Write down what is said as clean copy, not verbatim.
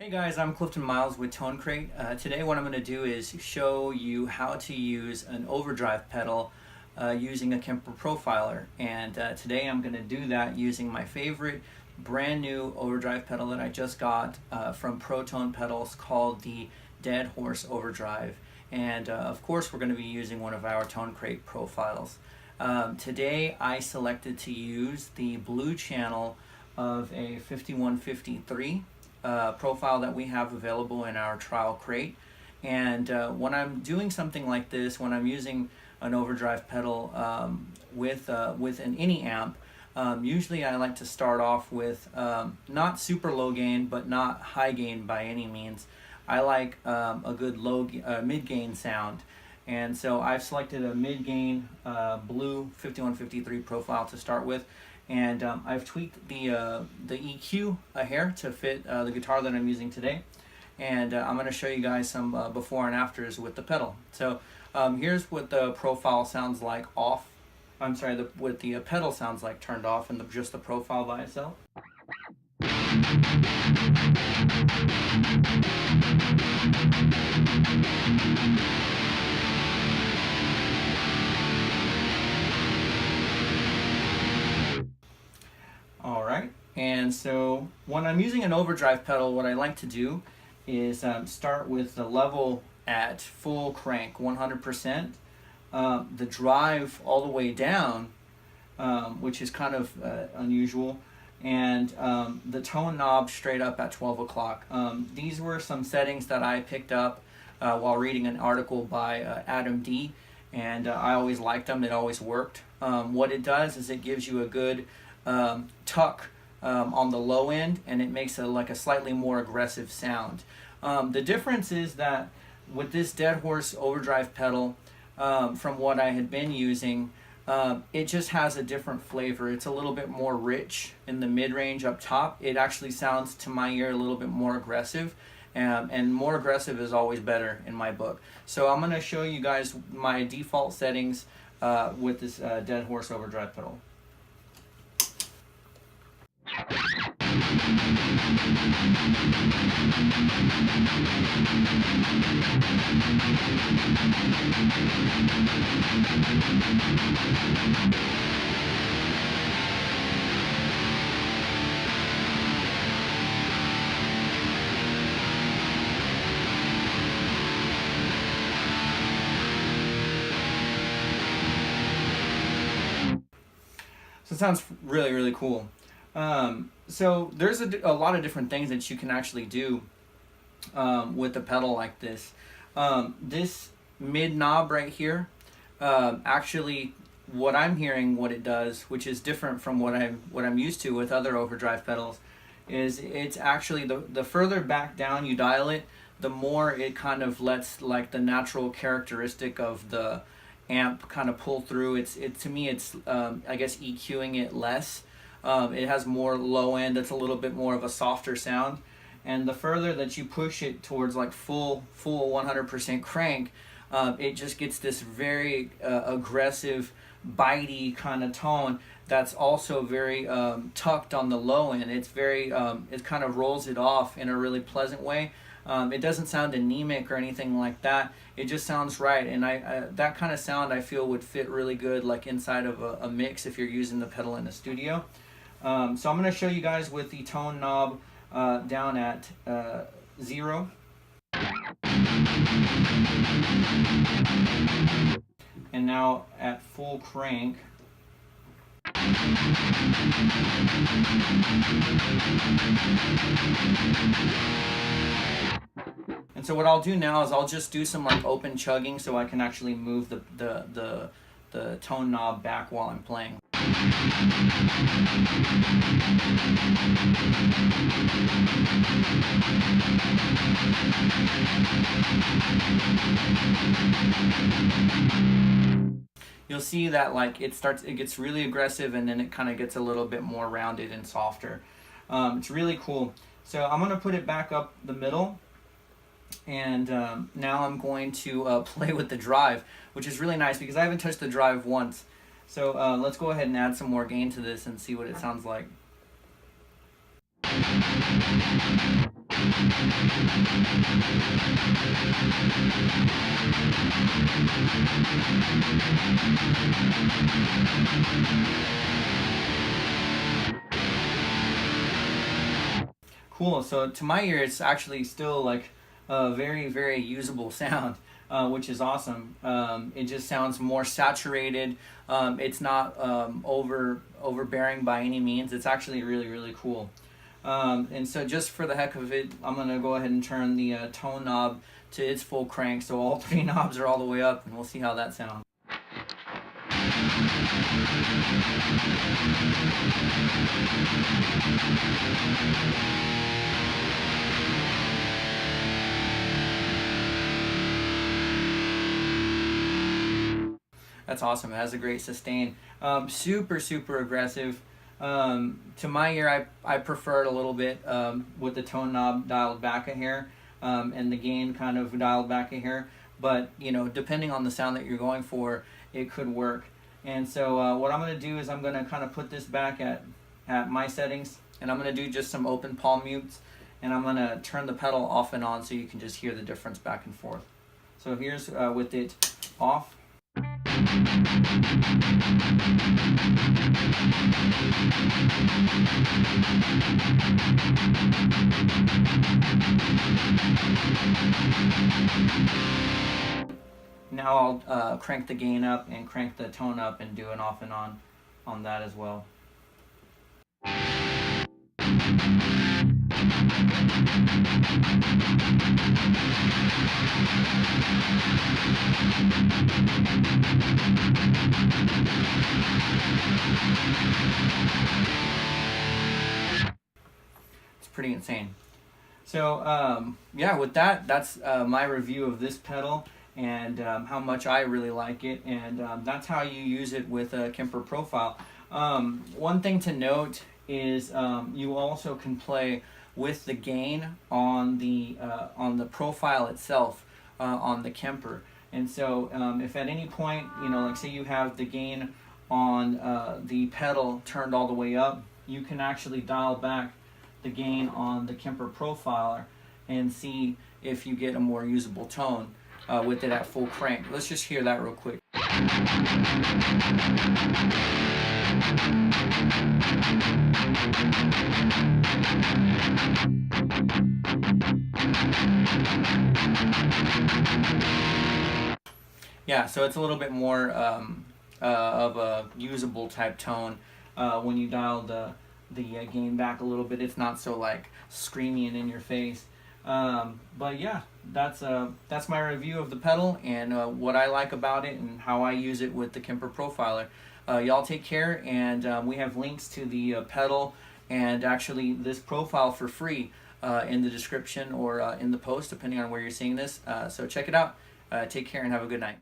Hey guys, I'm Clifton Miles with ToneCrate. Today what I'm going to do is show you how to use an overdrive pedal using a Kemper Profiler. And today I'm going to do that using my favorite brand new overdrive pedal that I just got from Protone Pedals called the Dead Horse Overdrive. And of course we're going to be using one of our ToneCrate profiles. Today I selected to use the blue channel of a 5153 profile that we have available in our trial crate. And when I'm doing something like this, when I'm using an overdrive pedal with an any amp, usually I like to start off with not super low gain but not high gain by any means. I like a good mid gain sound, and so I've selected a mid gain blue 5153 profile to start with. And I've tweaked the EQ a hair to fit the guitar that I'm using today. And I'm going to show you guys some before and afters with the pedal. So here's what the profile sounds like off. I'm sorry, what the pedal sounds like turned off, and just the profile by itself. Alright, and so when I'm using an overdrive pedal, what I like to do is start with the level at full crank, 100%, the drive all the way down, which is kind of unusual, and the tone knob straight up at 12 o'clock. These were some settings that I picked up while reading an article by Adam D, and I always liked them. It always worked. What it does is it gives you a good tuck on the low end, and it makes like a slightly more aggressive sound. The difference is that with this Dead Horse Overdrive pedal, from what I had been using, it just has a different flavor. It's a little bit more rich in the mid-range up top. It actually sounds to my ear a little bit more aggressive, and more aggressive is always better in my book. So I'm going to show you guys my default settings with this Dead Horse Overdrive pedal. So it sounds really, really cool. So there's a lot of different things that you can actually do with a pedal like this. This mid knob right here, actually what I'm hearing, what it does, which is different from what I'm used to with other overdrive pedals, is it's actually the further back down you dial it, the more it kind of lets like the natural characteristic of the amp kind of pull through. To me it's I guess EQing it less. It has more low end. It's a little bit more of a softer sound, and the further that you push it towards like full 100% crank, it just gets this very aggressive, bitey kind of tone that's also very tucked on the low end. It's very it kind of rolls it off in a really pleasant way. It doesn't sound anemic or anything like that. It just sounds right, and that kind of sound I feel would fit really good like inside of a mix if you're using the pedal in the studio. So I'm going to show you guys with the tone knob down at 0. And now at full crank. And so what I'll do now is I'll just do some like open chugging so I can actually move the tone knob back while I'm playing. You'll see that like it gets really aggressive, and then it kind of gets a little bit more rounded and softer. It's really cool. So I'm going to put it back up the middle. And now I'm going to play with the drive, which is really nice because I haven't touched the drive once. So let's go ahead and add some more gain to this and see what it sounds like. Cool. So to my ear, it's actually still like a very, very usable sound, which is awesome. It just sounds more saturated. It's not overbearing by any means. It's actually really, really cool. And so just for the heck of it, I'm going to go ahead and turn the tone knob to its full crank. So all three knobs are all the way up, and we'll see how that sounds. That's awesome. It has a great sustain. Super, super aggressive. To my ear, I prefer it a little bit with the tone knob dialed back a hair and the gain kind of dialed back a hair. But, you know, depending on the sound that you're going for, it could work. And so what I'm going to do is I'm going to kind of put this back at my settings, and I'm going to do just some open palm mutes, and I'm going to turn the pedal off and on so you can just hear the difference back and forth. So here's with it off. Now I'll crank the gain up and crank the tone up and do an off and on that as well. It's pretty insane. So yeah, with that, that's my review of this pedal and how much I really like it, and that's how you use it with a Kemper Profile. One thing to note is you also can play with the gain on the profile itself on the Kemper. And so if at any point, you know, like say you have the gain on the pedal turned all the way up, you can actually dial back the gain on the Kemper Profiler and see if you get a more usable tone with it at full crank. Let's just hear that real quick. Yeah, so it's a little bit more of a usable type tone when you dial the gain back a little bit. It's not so like screamy and in your face. But yeah, that's my review of the pedal and what I like about it and how I use it with the Kemper Profiler. Y'all take care, and we have links to the pedal and actually this profile for free in the description or in the post, depending on where you're seeing this. So check it out. Take care and have a good night.